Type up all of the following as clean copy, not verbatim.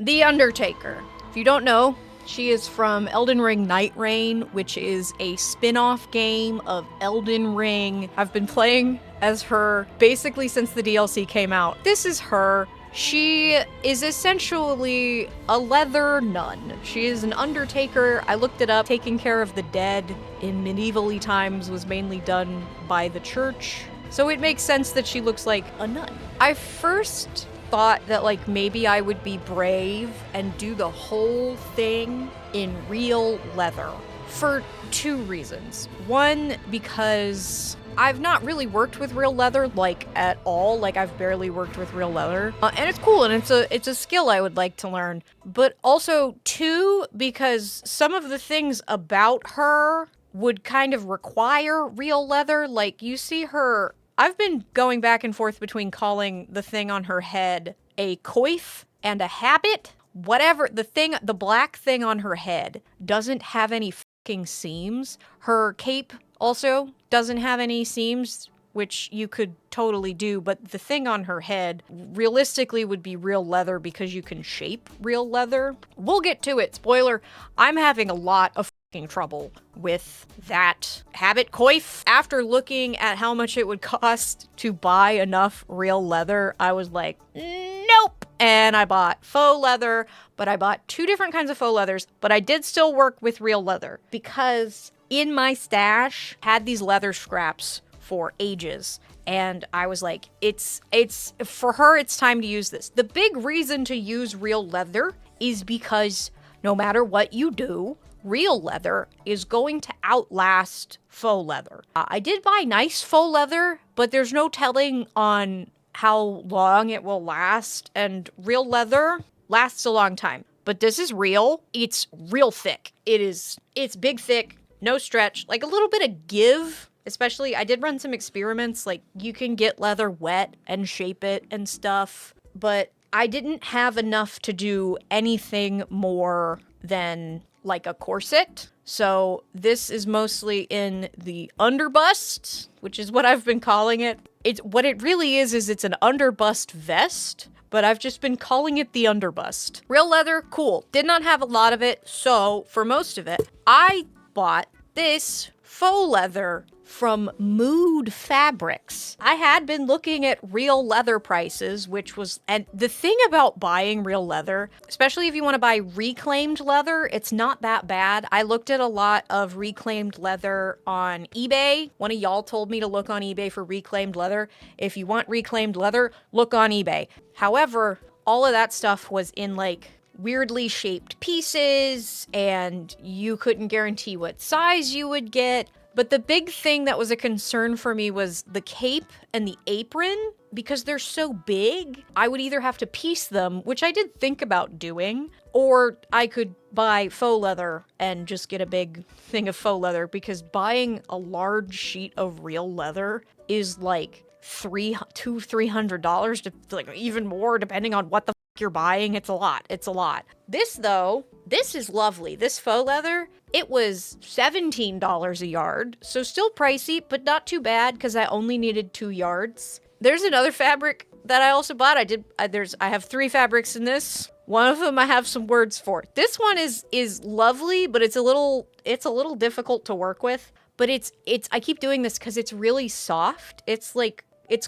The Undertaker. If you don't know, she is from Elden Ring Night Reign, which is a spin-off game of Elden Ring. I've been playing as her basically since the DLC came out. This is her. She is essentially a leather nun. She is an undertaker. I looked it up. Taking care of the dead in medieval-y times was mainly done by the church. So it makes sense that she looks like a nun. I first thought that like maybe I would be brave and do the whole thing in real leather for two reasons. One, because I've not really worked with real leather like at all. Like I've barely worked with real leather, and it's cool and it's a skill I would like to learn. But also two, because some of the things about her would kind of require real leather. Like you see her. I've been going back and forth between calling the thing on her head a coif and a habit. Whatever, the black thing on her head doesn't have any fucking seams. Her cape also doesn't have any seams, which you could totally do, but the thing on her head realistically would be real leather because you can shape real leather. We'll get to it. Spoiler, I'm having a lot of trouble with that habit coif. After looking at how much it would cost to buy enough real leather, I was like, nope. And I bought faux leather, but I bought two different kinds of faux leathers, but I did still work with real leather because in my stash had these leather scraps for ages. And I was like, it's for her, it's time to use this. The big reason to use real leather is because no matter what you do, real leather is going to outlast faux leather. I did buy nice faux leather, but there's no telling on how long it will last, and real leather lasts a long time. But this is real. It's real thick. It's big, thick, no stretch, like a little bit of give. Especially, I did run some experiments, like you can get leather wet and shape it and stuff, but I didn't have enough to do anything more than like a corset. So this is mostly in the underbust, which is what I've been calling it. What it really is it's an underbust vest, but I've just been calling it the underbust. Real leather, cool. Did not have a lot of it, so for most of it, I bought this faux leather from Mood Fabrics. I had been looking at real leather prices, and the thing about buying real leather, especially if you want to buy reclaimed leather, it's not that bad. I looked at a lot of reclaimed leather on eBay. One of y'all told me to look on eBay for reclaimed leather. If you want reclaimed leather, look on eBay. However, all of that stuff was in like weirdly shaped pieces, and you couldn't guarantee what size you would get. But the big thing that was a concern for me was the cape and the apron. Because they're so big, I would either have to piece them, which I did think about doing, or I could buy faux leather and just get a big thing of faux leather, because buying a large sheet of real leather is like $300 to like even more depending on what the you're buying. It's a lot. This though, this is lovely. This faux leather, it was $17 a yard, so still pricey, but not too bad because I only needed 2 yards. There's another fabric that I also bought. I have 3 fabrics in this. One of them I have some words for. This one is lovely, but it's a little difficult to work with. But I keep doing this because it's really soft. It's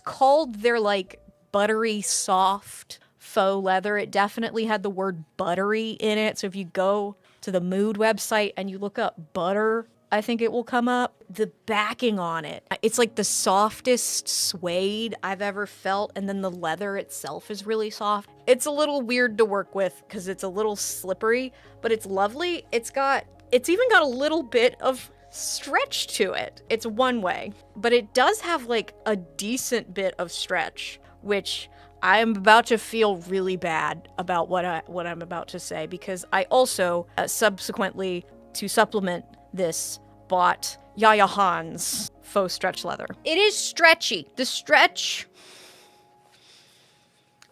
called their like buttery soft faux leather. It definitely had the word buttery in it. So if you go to the Mood website and you look up butter, I think it will come up. The backing on it, it's like the softest suede I've ever felt. And then the leather itself is really soft. It's a little weird to work with because it's a little slippery, but it's lovely. It's even got a little bit of stretch to it. It's one way, but it does have like a decent bit of stretch, which I am about to feel really bad about what I'm about to say, because I also subsequently, to supplement this, bought Yaya Han's faux stretch leather. It is stretchy. The stretch.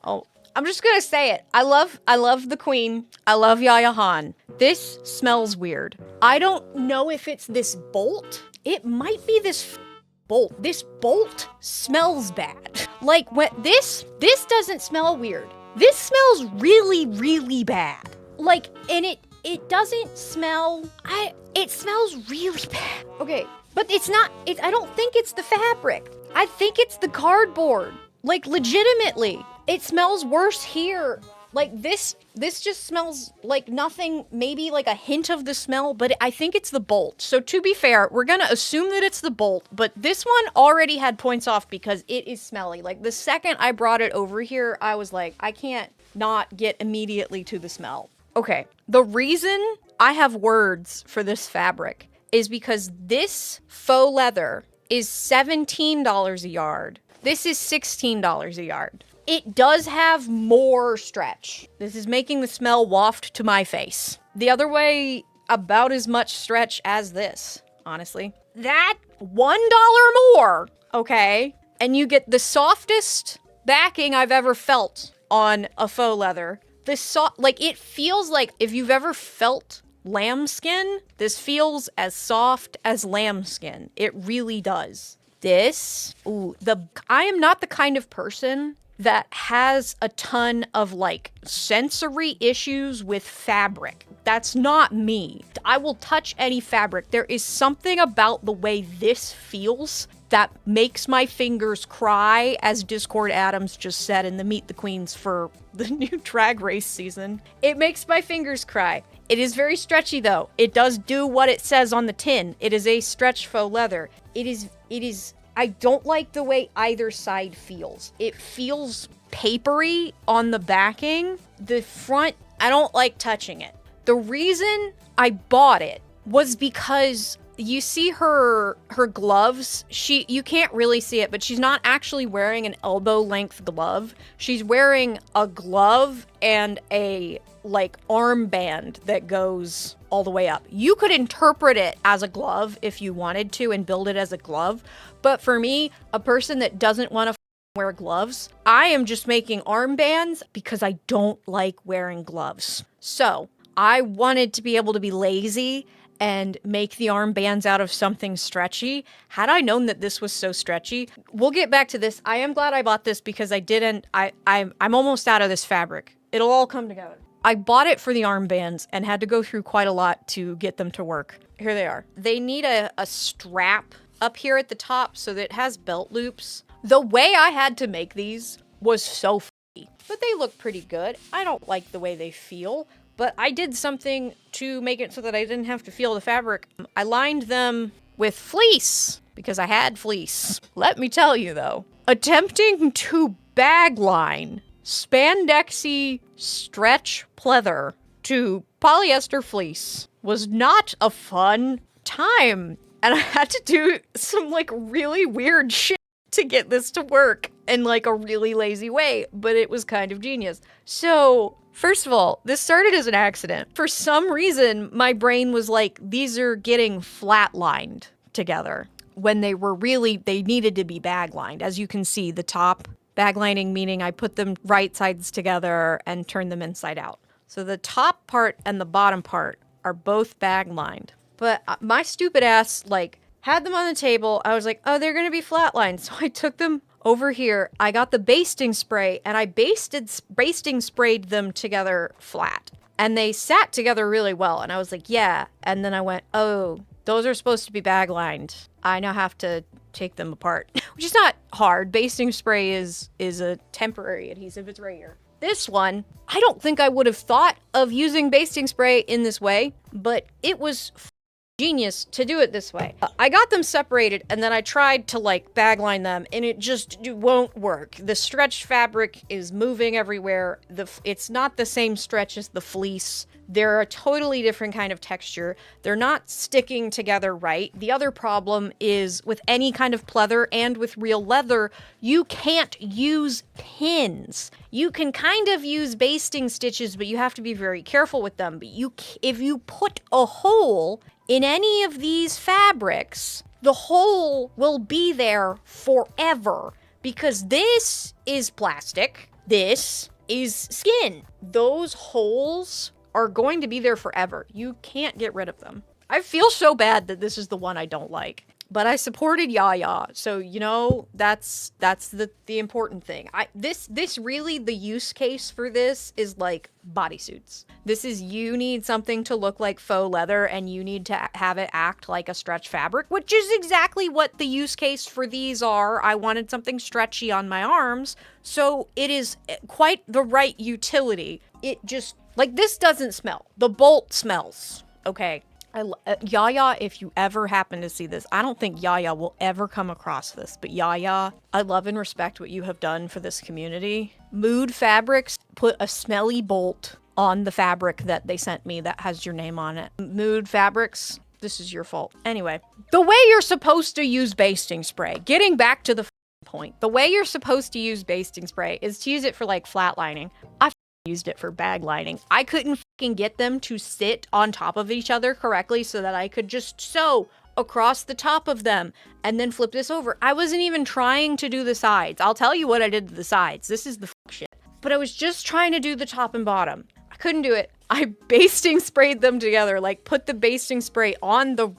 Oh, I'm just gonna say it. I love the queen. I love Yaya Han. This smells weird. I don't know if it's this bolt. It might be this bolt. This bolt smells bad. Like when this doesn't smell weird. This smells really, really bad. Like, and it doesn't smell, it smells really bad. Okay, but it's not, I don't think it's the fabric. I think it's the cardboard. Like, legitimately, it smells worse here. Like, this just smells like nothing, maybe like a hint of the smell, but I think it's the bolt. So to be fair, we're gonna assume that it's the bolt, but this one already had points off because it is smelly. Like, the second I brought it over here, I was like, I can't not get immediately to the smell. Okay, the reason I have words for this fabric is because this faux leather is $17 a yard. This is $16 a yard. It does have more stretch. This is making the smell waft to my face. The other way, about as much stretch as this, honestly. That $1 more, okay? And you get the softest backing I've ever felt on a faux leather. Like, it feels like if you've ever felt lambskin, this feels as soft as lambskin. It really does. This, I am not the kind of person that has a ton of, like, sensory issues with fabric. That's not me. I will touch any fabric. There is something about the way this feels that makes my fingers cry, as Discord Adams just said in the Meet the Queens for the new Drag Race season. It makes my fingers cry. It is very stretchy, though. It does do what it says on the tin. It is a stretch faux leather. It is, I don't like the way either side feels. It feels papery on the backing. The front, I don't like touching it. The reason I bought it was because you see her gloves. You can't really see it, but she's not actually wearing an elbow length glove. She's wearing a glove and a, like, armband that goes all the way up. You could interpret it as a glove if you wanted to and build it as a glove. But for me, a person that doesn't want to wear gloves, I am just making armbands because I don't like wearing gloves. So I wanted to be able to be lazy and make the armbands out of something stretchy. Had I known that this was so stretchy, we'll get back to this. I am glad I bought this because I'm almost out of this fabric. It'll all come together. I bought it for the armbands and had to go through quite a lot to get them to work. Here they are. They need a strap up here at the top so that it has belt loops. The way I had to make these was so f***y, but they look pretty good. I don't like the way they feel, but I did something to make it so that I didn't have to feel the fabric. I lined them with fleece because I had fleece. Let me tell you though, attempting to bag line spandexy stretch pleather to polyester fleece was not a fun time. And I had to do some, like, really weird shit to get this to work in, like, a really lazy way, but it was kind of genius. So, first of all, this started as an accident. For some reason, my brain was like, these are getting flatlined together when they needed to be bag-lined. As you can see, the top bag-lining, meaning I put them right sides together and turned them inside out. So the top part and the bottom part are both bag-lined. But my stupid ass, like, had them on the table. I was like, oh, they're gonna be flatlined. So I took them over here. I got the basting spray and I basting sprayed them together flat. And they sat together really well. And I was like, yeah. And then I went, oh, those are supposed to be bag lined. I now have to take them apart, which is not hard. Basting spray is a temporary adhesive. It's right here. This one, I don't think I would have thought of using basting spray in this way, but it was genius to do it this way. I got them separated and then I tried to, like, bag line them and it just won't work. The stretched fabric is moving everywhere. It's not the same stretch as the fleece. They're a totally different kind of texture. They're not sticking together right. The other problem is with any kind of pleather and with real leather, you can't use pins. You can kind of use basting stitches, but you have to be very careful with them. But if you put a hole in any of these fabrics, the hole will be there forever because this is plastic. This is skin. Those holes are going to be there forever. You can't get rid of them. I feel so bad that this is the one I don't like. But I supported Yaya, so you know that's the important thing. This really, the use case for this is like bodysuits. This is, you need something to look like faux leather and you need to have it act like a stretch fabric, which is exactly what the use case for these are. I wanted something stretchy on my arms, so it is quite the right utility. It just, like, this doesn't smell. The bolt smells, okay? Yaya, if you ever happen to see this, I don't think Yaya will ever come across this, but Yaya, I love and respect what you have done for this community. Mood Fabrics put a smelly bolt on the fabric that they sent me that has your name on it. Mood Fabrics, this is your fault. Anyway, the way you're supposed to use basting spray, getting back to the point, the way you're supposed to use basting spray is to use it for like flat lining. I used it for bag lining. I couldn't fucking get them to sit on top of each other correctly so that I could just sew across the top of them and then flip this over. I wasn't even trying to do the sides. I'll tell you what I did to the sides. This is the shit. But I was just trying to do the top and bottom. I couldn't do it. I basting sprayed them together, like put the basting spray on the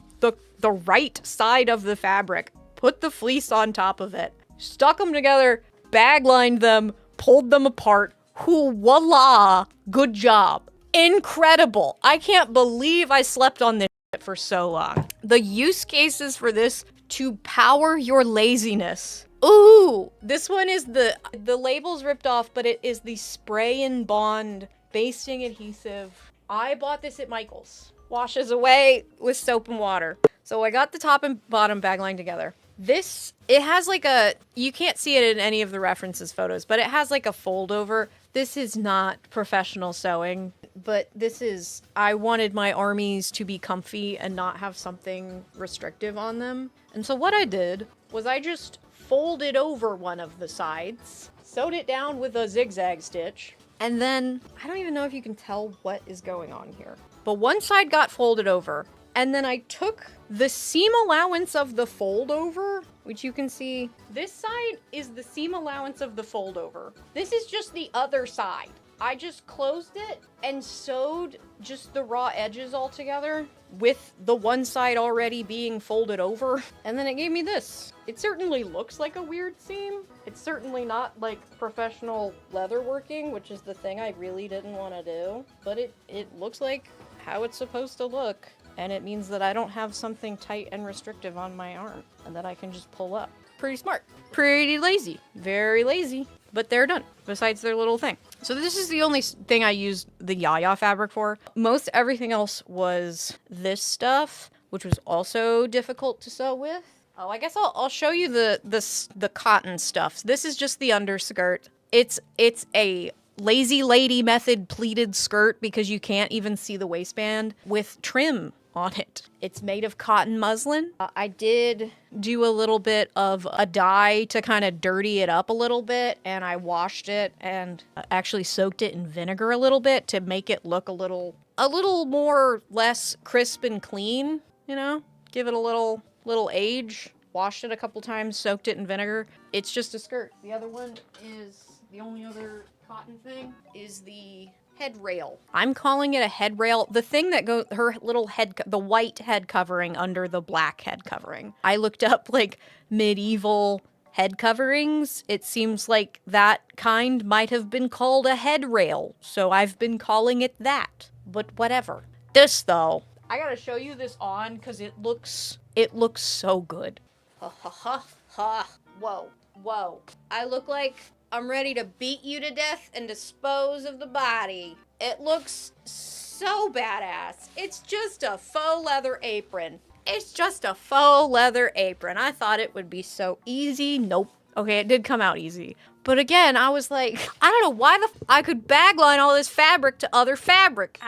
right side of the fabric, put the fleece on top of it, stuck them together, bag lined them, pulled them apart. Voila! Good job. Incredible. I can't believe I slept on this shit for so long. The use cases for this: to power your laziness. Ooh, this one is the label's ripped off, but it is the spray and bond basting adhesive. I bought this at Michael's. Washes away with soap and water. So I got the top and bottom bag line together. This, it has like a, you can't see it in any of the references photos, but it has like a fold over. This is not professional sewing, but this is, I wanted my armies to be comfy and not have something restrictive on them. And so what I did was I just folded over one of the sides, sewed it down with a zigzag stitch, and then, I don't even know if you can tell what is going on here, but one side got folded over. And then I took the seam allowance of the fold over, which you can see. This side is the seam allowance of the fold over. This is just the other side. I just closed it and sewed just the raw edges all together with the one side already being folded over. And then it gave me this. It certainly looks like a weird seam. It's certainly not like professional leather working, which is the thing I really didn't want to do. But it looks like how it's supposed to look. And it means that I don't have something tight and restrictive on my arm and that I can just pull up. Pretty smart. Pretty lazy. Very lazy. But they're done, besides their little thing. So this is the only thing I used the Yaya fabric for. Most everything else was this stuff, which was also difficult to sew with. Oh, I guess I'll show you the cotton stuff. This is just the underskirt. It's a lazy lady method pleated skirt because you can't even see the waistband with trim on it. It's made of cotton muslin. I did do a little bit of a dye to kind of dirty it up a little bit, and I washed it and actually soaked it in vinegar a little bit to make it look a little more less crisp and clean, you know? Give it a little age. Washed it a couple times, soaked it in vinegar. It's just a skirt. The other one is, the only other cotton thing is the head rail. I'm calling it a head rail. The thing that goes, her little head, the white head covering under the black head covering. I looked up like medieval head coverings. It seems like that kind might have been called a head rail. So I've been calling it that, but whatever. This though, I gotta show you this on because it looks so good. Ha ha ha ha. Whoa, whoa. I look like I'm ready to beat you to death and dispose of the body. It looks so badass. It's just a faux leather apron. It's just a faux leather apron. I thought it would be so easy. Nope. Okay, it did come out easy. But again, I was like, I don't know why I could bagline all this fabric to other fabric.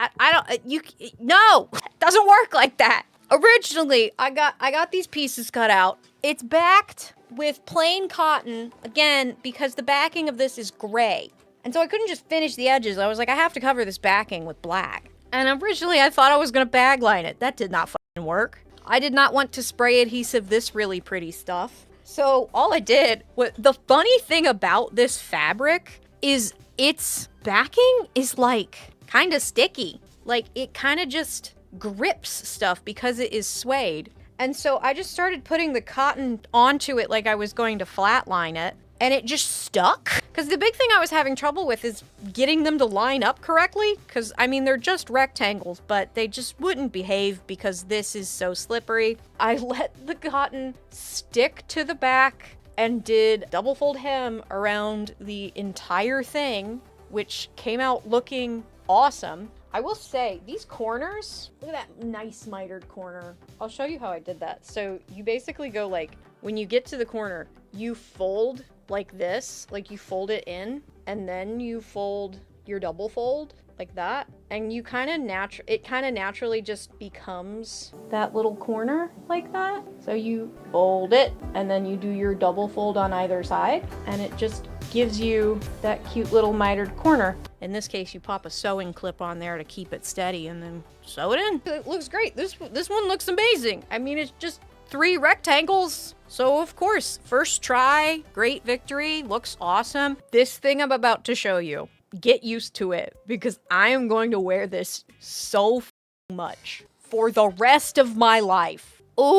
No, it doesn't work like that. Originally, I got these pieces cut out. It's backed with plain cotton, again, because the backing of this is gray. And so I couldn't just finish the edges. I was like, I have to cover this backing with black. And originally I thought I was gonna bagline it. That did not fucking work. I did not want to spray adhesive this really pretty stuff. So all I did was, the funny thing about this fabric is its backing is like kind of sticky. Like it kind of just grips stuff because it is suede. And so I just started putting the cotton onto it like I was going to flatline it, and it just stuck. Because the big thing I was having trouble with is getting them to line up correctly. Because, I mean, they're just rectangles, but they just wouldn't behave because this is so slippery. I let the cotton stick to the back and did double fold hem around the entire thing, which came out looking awesome. I will say, these corners, look at that nice mitered corner. I'll show you how I did that. So you basically go like, when you get to the corner, you fold like this, like you fold it in, and then you fold your double fold like that. And you kind of it kind of naturally just becomes that little corner like that. So you fold it, and then you do your double fold on either side, and it just gives you that cute little mitered corner. In this case, you pop a sewing clip on there to keep it steady and then sew it in. It looks great. This one looks amazing. I mean, it's just 3 rectangles. So of course, first try, great victory, looks awesome. This thing I'm about to show you, get used to it because I am going to wear this so much for the rest of my life. Ooh,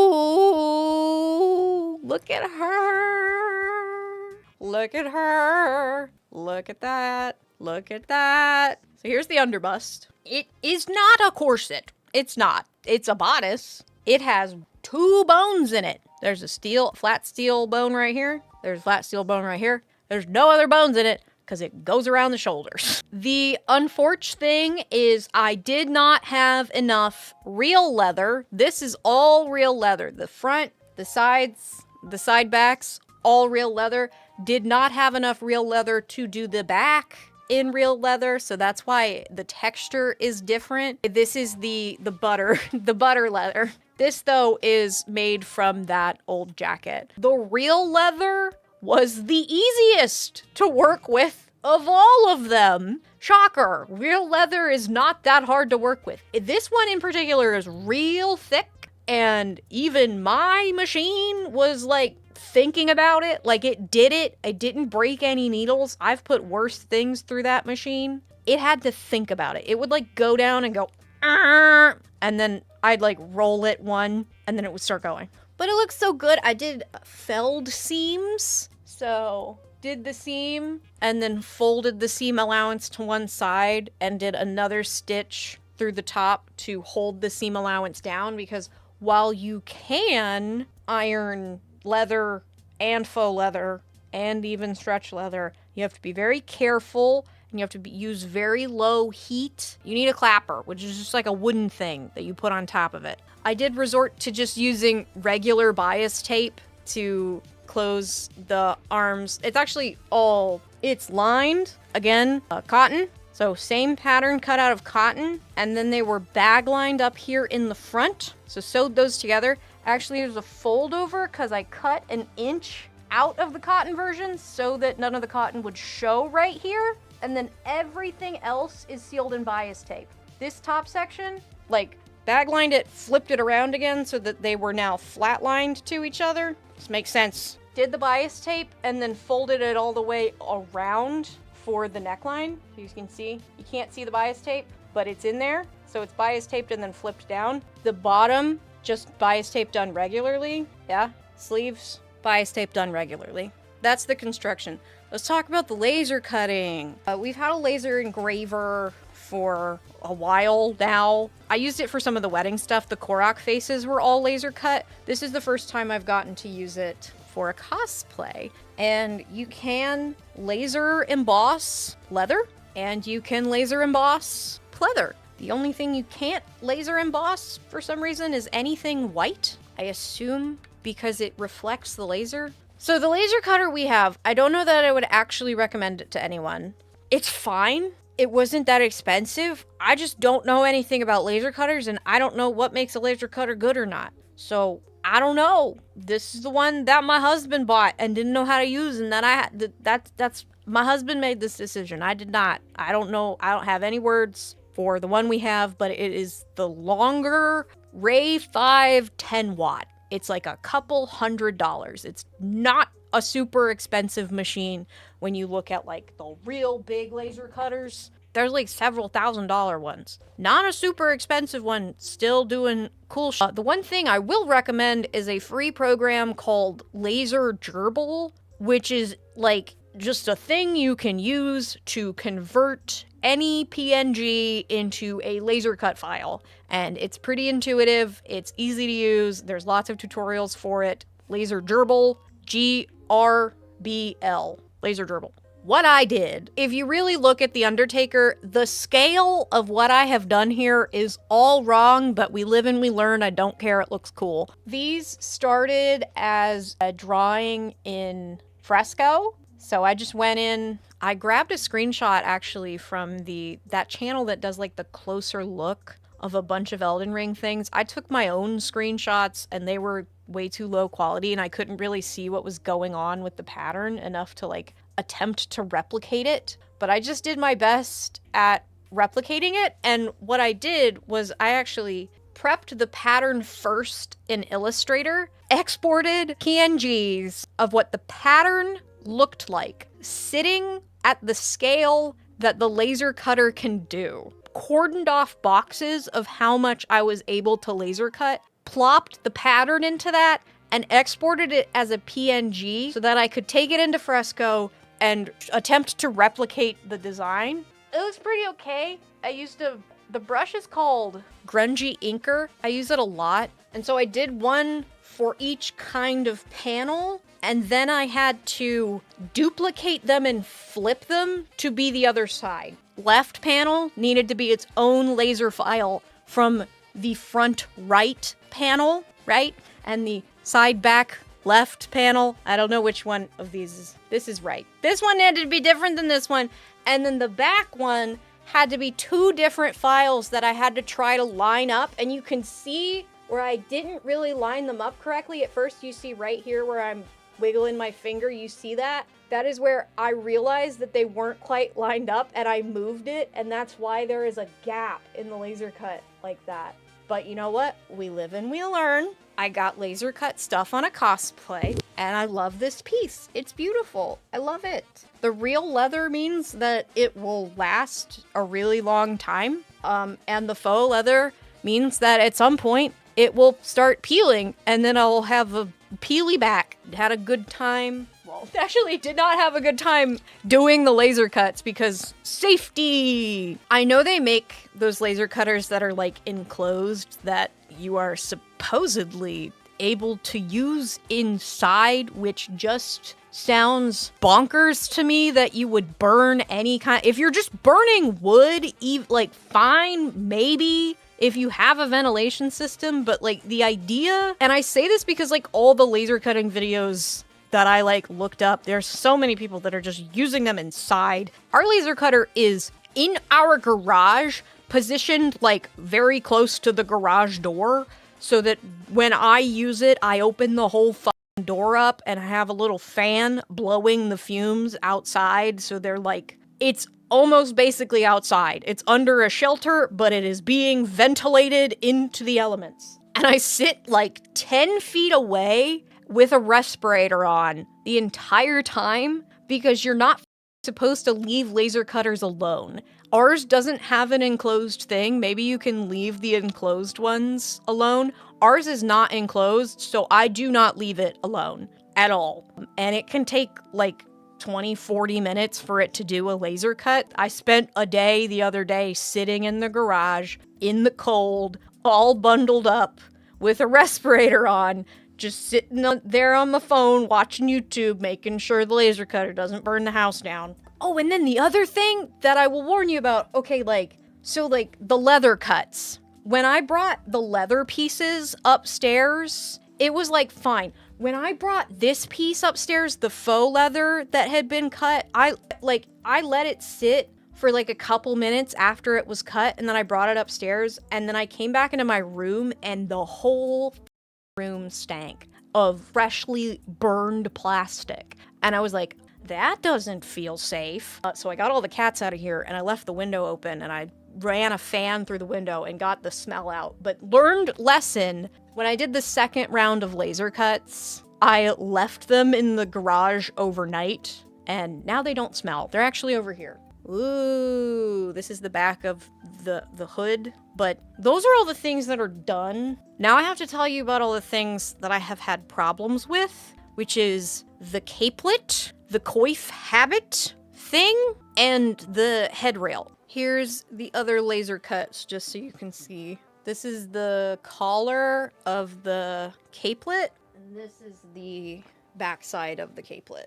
look at her. Look at her. Look at that. Look at that. So here's the underbust. It is not a corset. It's not. It's a bodice. It has 2 bones in it. There's a flat steel bone right here. There's a flat steel bone right here. There's no other bones in it because it goes around the shoulders. The unfortunate thing is I did not have enough real leather. This is all real leather. The front, the sides, the side backs, all real leather. Did not have enough real leather to do the back in real leather, so that's why the texture is different. This is the butter, the butter leather. This, though, is made from that old jacket. The real leather was the easiest to work with of all of them. Shocker. Real leather is not that hard to work with. This one in particular is real thick, and even my machine was like thinking about it, like it did it. It didn't break any needles. I've put worse things through that machine. It had to think about it. It would like go down and go, and then I'd like roll it one, and then it would start going. But it looks so good. I did felled seams. So did the seam and then folded the seam allowance to one side and did another stitch through the top to hold the seam allowance down, because while you can iron leather and faux leather and even stretch leather, you have to be very careful and you have to use very low heat. You need a clapper, which is just like a wooden thing that you put on top of it. I did resort to just using regular bias tape to close the arms. It's actually it's lined, again, cotton. So same pattern cut out of cotton, and then they were bag lined up here in the front. So sewed those together. Actually, there's a fold over because I cut an inch out of the cotton version so that none of the cotton would show right here. And then everything else is sealed in bias tape. This top section, like bag lined it, flipped it around again so that they were now flat lined to each other. This makes sense. Did the bias tape and then folded it all the way around for the neckline. You can see, you can't see the bias tape, but it's in there. So it's bias taped and then flipped down. The bottom, just bias tape done regularly. Yeah, sleeves, bias tape done regularly. That's the construction. Let's talk about the laser cutting. We've had a laser engraver for a while now. I used it for some of the wedding stuff. The Korok faces were all laser cut. This is the first time I've gotten to use it for a cosplay. And you can laser emboss leather and you can laser emboss pleather. The only thing you can't laser emboss for some reason is anything white. I assume because it reflects the laser. So the laser cutter we have, I don't know that I would actually recommend it to anyone. It's fine. It wasn't that expensive. I just don't know anything about laser cutters, and I don't know what makes a laser cutter good or not. So I don't know. This is the one that my husband bought and didn't know how to use, and then I had that's my husband made this decision. I did not. I don't know. I don't have any words for the one we have, but it is the longer Ray 5 10 watt. It's like a couple $100. It's not a super expensive machine when you look at like the real big laser cutters. There's like several $1,000 ones. Not a super expensive one, still doing cool shit. The one thing I will recommend is a free program called Laser Gerbil, which is like just a thing you can use to convert any PNG into a laser cut file. And it's pretty intuitive, it's easy to use, there's lots of tutorials for it. Laser Gerbil, GRBL, Laser Gerbil. What I did, if you really look at the Undertaker, the scale of what I have done here is all wrong, but we live and we learn. I don't care, it looks cool. These started as a drawing in fresco, so I just went in, I grabbed a screenshot actually from that channel that does like the closer look of a bunch of Elden Ring things. I took my own screenshots and they were way too low quality and I couldn't really see what was going on with the pattern enough to like attempt to replicate it, but I just did my best at replicating it. And what I did was I actually prepped the pattern first in Illustrator, exported PNGs of what the pattern looked like, sitting at the scale that the laser cutter can do, cordoned off boxes of how much I was able to laser cut, plopped the pattern into that, and exported it as a PNG so that I could take it into Fresco and attempt to replicate the design. It was pretty okay. I used the brush is called Grungy Inker. I use it a lot. And so I did one for each kind of panel, and then I had to duplicate them and flip them to be the other side. Left panel needed to be its own laser file from the front right panel, right? And the side back left panel, I don't know which one of these is. This is right. This one had to be different than this one. And then the back one had to be two different files that I had to try to line up. And you can see where I didn't really line them up correctly. At first, you see right here where I'm wiggling my finger, you see that? That is where I realized that they weren't quite lined up and I moved it. And that's why there is a gap in the laser cut like that. But you know what? We live and we learn. I got laser cut stuff on a cosplay, and I love this piece. It's beautiful. I love it. The real leather means that it will last a really long time, and the faux leather means that at some point it will start peeling, and then I'll have a peely back. Had a good time. Well, actually did not have a good time doing the laser cuts because safety! I know they make those laser cutters that are like enclosed that you are supposedly able to use inside, which just sounds bonkers to me that you would burn any kind. If you're just burning wood, like fine, maybe if you have a ventilation system, but like the idea, and I say this because like all the laser cutting videos that I like looked up, there's so many people that are just using them inside. Our laser cutter is in our garage, positioned like very close to the garage door, so that when I use it, I open the whole fucking door up and I have a little fan blowing the fumes outside, so they're like, it's almost basically outside. It's under a shelter, but it is being ventilated into the elements. And I sit like 10 feet away with a respirator on the entire time because you're not supposed to leave laser cutters alone. Ours doesn't have an enclosed thing. Maybe you can leave the enclosed ones alone. Ours is not enclosed, so I do not leave it alone at all. And it can take like 20, 40 minutes for it to do a laser cut. I spent a day the other day sitting in the garage in the cold, all bundled up with a respirator on, just sitting there on the phone, watching YouTube, making sure the laser cutter doesn't burn the house down. Oh, and then the other thing that I will warn you about, okay, so the leather cuts. When I brought the leather pieces upstairs, it was like, fine. When I brought this piece upstairs, the faux leather that had been cut, I let it sit for like a couple minutes after it was cut, and then I brought it upstairs, and then I came back into my room, and the whole room stank of freshly burned plastic. And I was like, that doesn't feel safe. So I got all the cats out of here and I left the window open and I ran a fan through the window and got the smell out. But learned lesson, when I did the second round of laser cuts, I left them in the garage overnight and now they don't smell. They're actually over here. Ooh, this is the back of the hood. But those are all the things that are done. Now I have to tell you about all the things that I have had problems with, which is the capelet, the coif habit thing, and the headrail. Here's the other laser cuts, just so you can see. This is the collar of the capelet, and this is the backside of the capelet.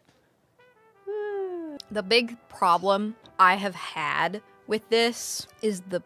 The big problem I have had with this is the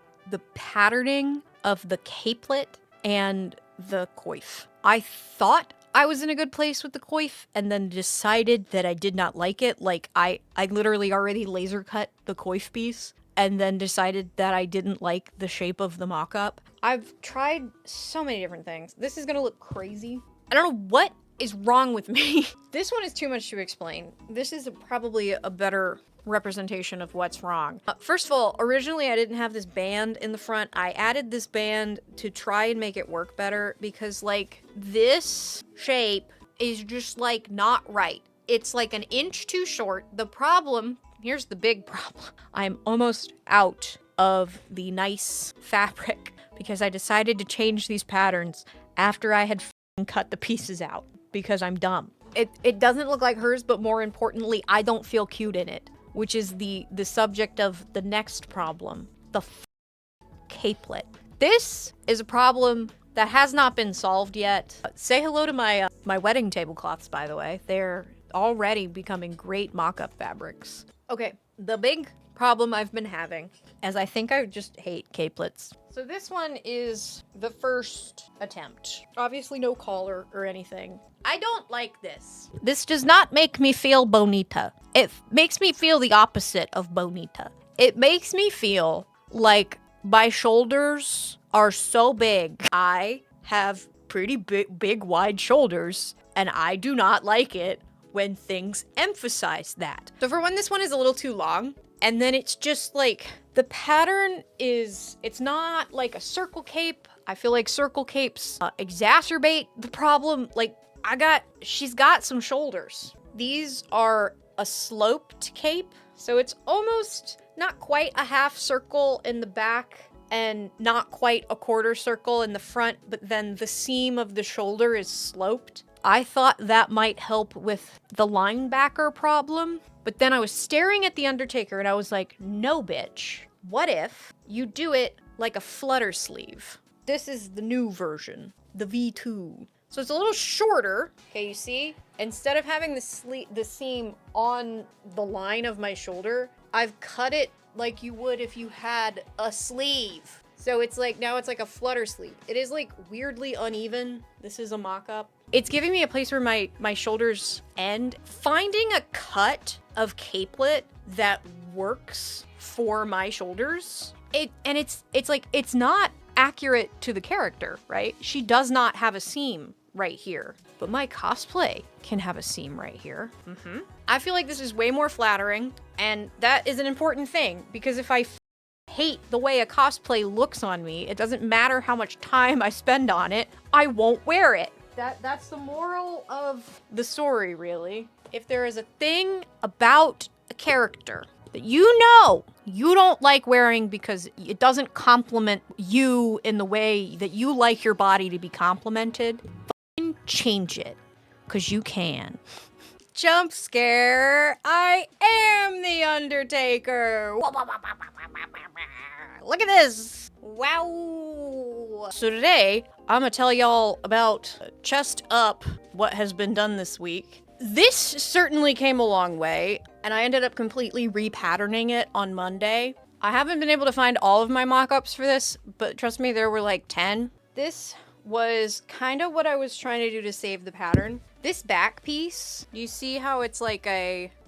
patterning of the capelet and the coif. I thought I was in a good place with the coif and then decided that I did not like it. Like, I literally already laser cut the coif piece and then decided that I didn't like the shape of the mock-up. I've tried so many different things. This is gonna look crazy. I don't know what is wrong with me. This one is too much to explain. This is probably a better representation of what's wrong. First of all, originally I didn't have this band in the front. I added this band to try and make it work better because, like, this shape is just, like, not right. It's like an inch too short. The problem, here's the big problem. I'm almost out of the nice fabric because I decided to change these patterns after I had cut the pieces out because I'm dumb. It doesn't look like hers, but more importantly, I don't feel cute in it, which is the subject of the next problem, the capelet. This is a problem that has not been solved yet. Say hello to my wedding tablecloths, by the way. They're already becoming great mock-up fabrics. Okay, the big problem I've been having is I think I just hate capelets. So this one is the first attempt. Obviously no collar or anything. I don't like this. This does not make me feel bonita. It makes me feel the opposite of bonita. It makes me feel like my shoulders are so big. I have pretty big wide shoulders, and I do not like it when things emphasize that. So for one, this one is a little too long, and then it's just like, the pattern is, it's not like a circle cape. I feel like circle capes exacerbate the problem. Like, she's got some shoulders. These are a sloped cape, so it's almost not quite a half circle in the back and not quite a quarter circle in the front, but then the seam of the shoulder is sloped. I thought that might help with the linebacker problem, but then I was staring at the Undertaker and I was like, no, bitch. What if you do it like a flutter sleeve? This is the new version, the V2. So it's a little shorter. Okay, you see? Instead of having the seam on the line of my shoulder, I've cut it like you would if you had a sleeve. So it's like, now it's like a flutter sleeve. It is like weirdly uneven. This is a mock-up. It's giving me a place where my shoulders end. Finding a cut of capelet that works for my shoulders. It's like, it's not accurate to the character, right? She does not have a seam right here, but my cosplay can have a seam right here. I feel like this is way more flattering, and that is an important thing, because if I hate the way a cosplay looks on me, it doesn't matter how much time I spend on it, I won't wear it. That's the moral of the story, really. If there is a thing about a character that you know you don't like wearing because it doesn't compliment you in the way that you like your body to be complimented, fucking change it, because you can. Jump scare! I am the Undertaker! Look at this! Wow! So today, I'm gonna tell y'all about chest up what has been done this week. This certainly came a long way, and I ended up completely repatterning it on Monday. I haven't been able to find all of my mock-ups for this, but trust me, there were like 10. This was kind of what I was trying to do to save the pattern. This back piece, you see how it's like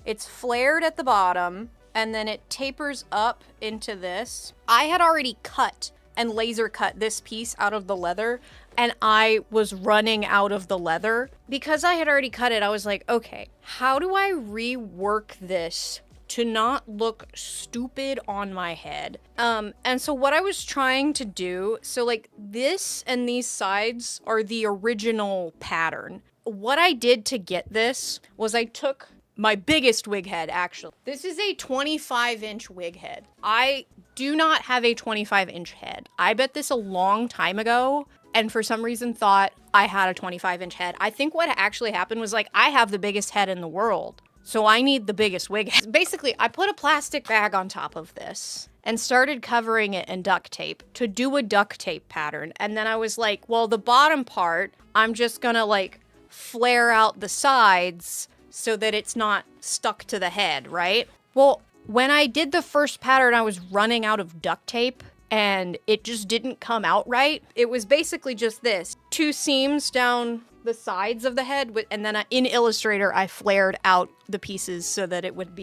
it's flared at the bottom, and then it tapers up into this. I had already cut and laser cut this piece out of the leather, and I was running out of the leather. Because I had already cut it, I was like, okay, how do I rework this to not look stupid on my head? And so what I was trying to do, so like this and these sides are the original pattern. What I did to get this was I took my biggest wig head, actually. This is a 25-inch wig head. I do not have a 25-inch head. I bet this a long time ago, and for some reason thought I had a 25-inch head. I think what actually happened was like, I have the biggest head in the world, so I need the biggest wig head. Basically, I put a plastic bag on top of this and started covering it in duct tape to do a duct tape pattern. And then I was like, well, the bottom part, I'm just gonna like flare out the sides so that it's not stuck to the head, right? Well, when I did the first pattern, I was running out of duct tape and it just didn't come out right. It was basically just this, 2 seams down the sides of the head, and then in Illustrator, I flared out the pieces so that it would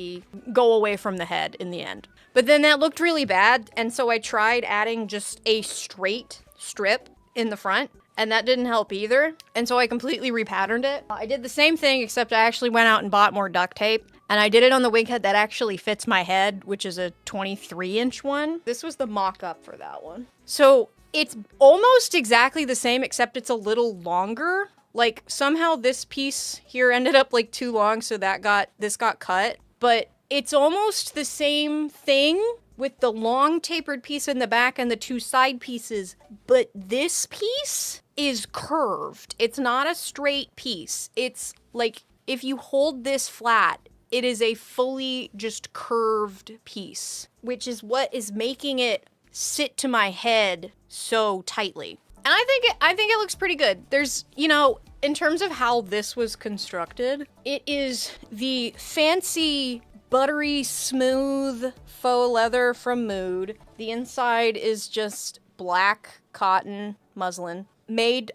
go away from the head in the end. But then that looked really bad, and so I tried adding just a straight strip in the front, and that didn't help either. And so I completely repatterned it. I did the same thing, except I actually went out and bought more duct tape. And I did it on the wig head that actually fits my head, which is a 23-inch one. This was the mock-up for that one. So it's almost exactly the same, except it's a little longer. Like, somehow this piece here ended up like too long, so this got cut. But it's almost the same thing with the long tapered piece in the back and the 2 side pieces. But this piece is curved. It's not a straight piece. It's like, if you hold this flat, it is a fully just curved piece, which is what is making it sit to my head so tightly. And I think it looks pretty good. There's, in terms of how this was constructed, it is the fancy, buttery, smooth faux leather from Mood. The inside is just black cotton muslin.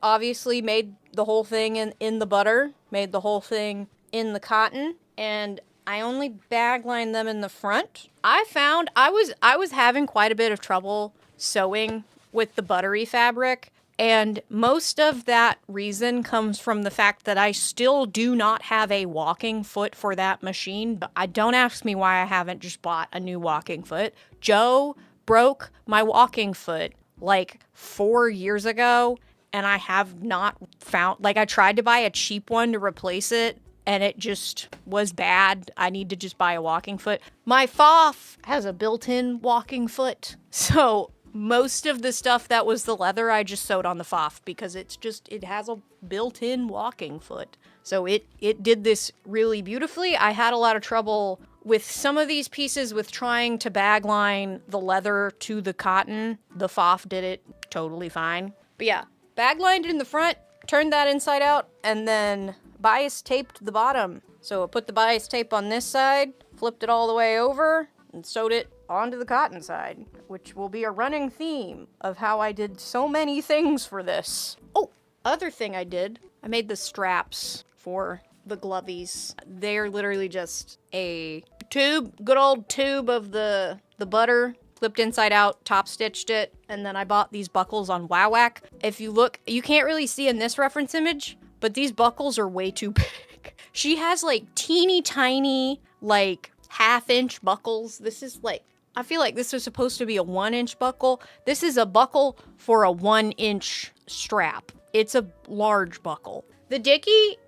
Obviously made the whole thing in the butter, made the whole thing in the cotton, and I only bag lined them in the front. I found I was having quite a bit of trouble sewing with the buttery fabric, and most of that reason comes from the fact that I still do not have a walking foot for that machine. Don't ask me why I haven't just bought a new walking foot. Joe broke my walking foot like 4 years ago, and I have not found, I tried to buy a cheap one to replace it, and it just was bad. I need to just buy a walking foot. My FOF has a built-in walking foot, so most of the stuff that was the leather, I just sewed on the FOF because it has a built-in walking foot. So it did this really beautifully. I had a lot of trouble with some of these pieces with trying to bag line the leather to the cotton. The FOF did it totally fine. But yeah, bag lined it in the front, turned that inside out, and then bias taped the bottom. So I put the bias tape on this side, flipped it all the way over, and sewed it onto the cotton side, which will be a running theme of how I did so many things for this. Oh, other thing I did, I made the straps for the glovies. They're literally just a good old tube of the butter, flipped inside out, top stitched it, and then I bought these buckles on WowWack. If you look, you can't really see in this reference image, but these buckles are way too big. She has like teeny tiny, like 1/2-inch buckles. This is like, I feel like this was supposed to be a 1-inch buckle. This is a buckle for a 1-inch strap. It's a large buckle. The dickie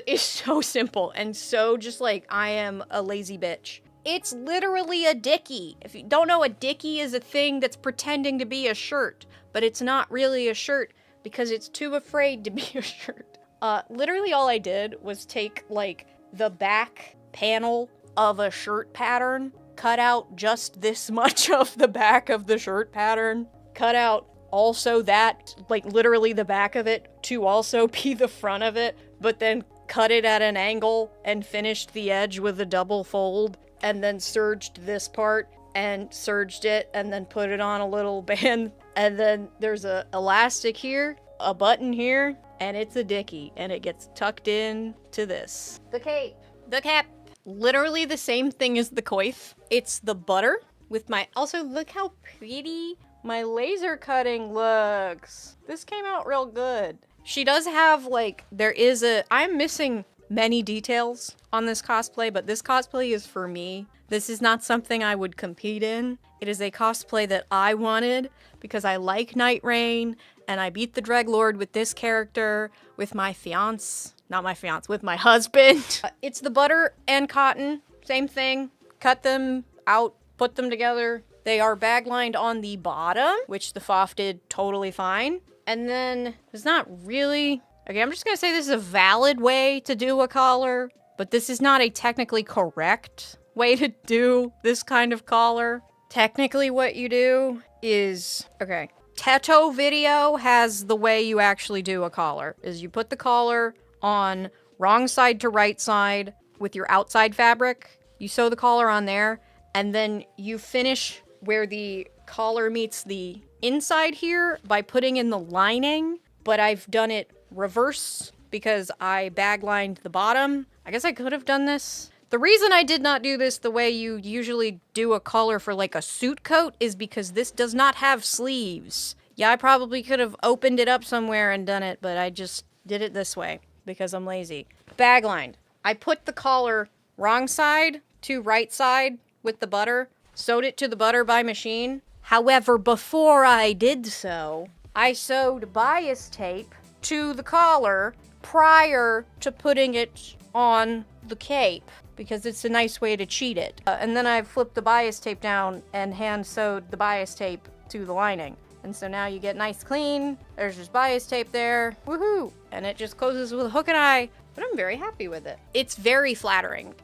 is so simple and so just like, I am a lazy bitch. It's literally a dickie. If you don't know, a dickie is a thing that's pretending to be a shirt, but it's not really a shirt because it's too afraid to be a shirt. Literally all I did was take like the back panel of a shirt pattern, cut out just this much of the back of the shirt pattern, cut out also that, like literally the back of it to also be the front of it, but then cut it at an angle and finished the edge with a double fold, and then serged this part and serged it and then put it on a little band, and then there's a elastic here, a button here, and it's a dickie, and it gets tucked in to this. The cape. The cap. Literally the same thing as the coif. It's the butter with also look how pretty my laser cutting looks. This came out real good. She does have I'm missing many details on this cosplay, but this cosplay is for me. This is not something I would compete in. It is a cosplay that I wanted because I like Night Rain, and I beat the Dreadlord with this character with my fiance not my fiance, with my husband. It's the butter and cotton, same thing. Cut them out, put them together. They are bag lined on the bottom, which the FOF did totally fine. And then it's not really, okay, I'm just gonna say this is a valid way to do a collar, but this is not a technically correct way to do this kind of collar. Technically what you do is, okay, Teto video has the way you actually do a collar, is you put the collar on wrong side to right side with your outside fabric. You sew the collar on there, and then you finish where the collar meets the inside here by putting in the lining, but I've done it reverse because I bag lined the bottom. I guess I could have done this. The reason I did not do this the way you usually do a collar for like a suit coat is because this does not have sleeves. Yeah, I probably could have opened it up somewhere and done it, but I just did it this way because I'm lazy. Bag lined. I put the collar wrong side to right side with the butter, sewed it to the butter by machine. However, before I did so, I sewed bias tape to the collar prior to putting it on the cape, because it's a nice way to cheat it. And then I flipped the bias tape down and hand sewed the bias tape to the lining. And so now you get nice clean, there's just bias tape there, woohoo! And it just closes with a hook and eye, but I'm very happy with it. It's very flattering.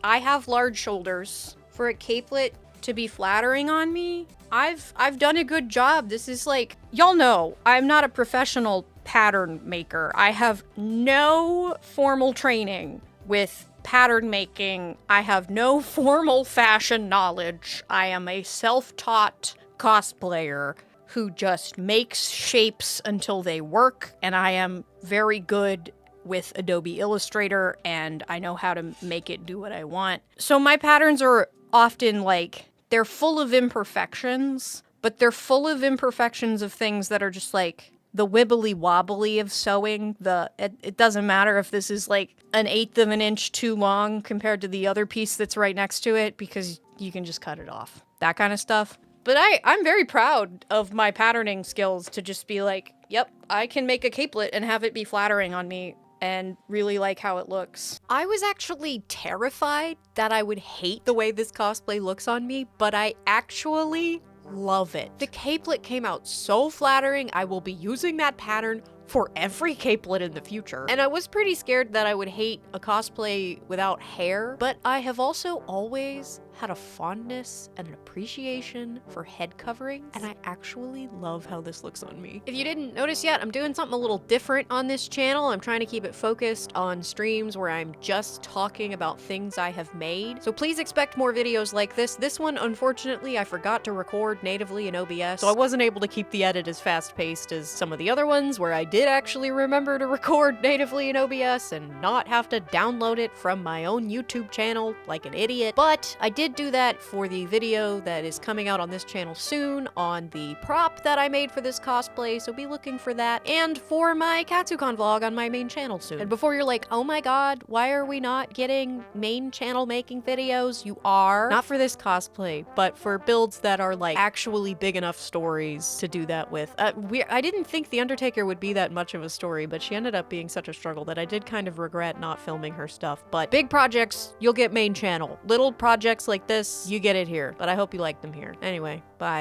I have large shoulders. For a capelet to be flattering on me, I've done a good job. This is like, y'all know, I'm not a professional pattern maker. I have no formal training with pattern making. I have no formal fashion knowledge. I am a self-taught cosplayer who just makes shapes until they work, and I am very good with Adobe Illustrator, and I know how to make it do what I want. So my patterns are often like, they're full of imperfections, but they're full of imperfections of things that are just like the wibbly wobbly of sewing. It doesn't matter if this is like 1/8 of an inch too long compared to the other piece that's right next to it, because you can just cut it off. That kind of stuff. But I'm very proud of my patterning skills to just be like, yep, I can make a capelet and have it be flattering on me and really like how it looks. I was actually terrified that I would hate the way this cosplay looks on me, but I actually love it. The capelet came out so flattering. I will be using that pattern for every capelet in the future. And I was pretty scared that I would hate a cosplay without hair, but I have also always had a fondness and an appreciation for head coverings, and I actually love how this looks on me. If you didn't notice yet, I'm doing something a little different on this channel. I'm trying to keep it focused on streams where I'm just talking about things I have made. So please expect more videos like this. This one, unfortunately, I forgot to record natively in OBS, so I wasn't able to keep the edit as fast-paced as some of the other ones where I did actually remember to record natively in OBS and not have to download it from my own YouTube channel like an idiot. But I did do that for the video that is coming out on this channel soon on the prop that I made for this cosplay, so be looking for that, and for my Katsucon vlog on my main channel soon. And before you're like, oh my god, why are we not getting main channel making videos? You are. Not for this cosplay, but for builds that are like actually big enough stories to do that with. I didn't think the Undertaker would be that much of a story, but she ended up being such a struggle that I did kind of regret not filming her stuff. But big projects, you'll get main channel. Little projects like this, you get it here. But I hope you like them here. Anyway, bye.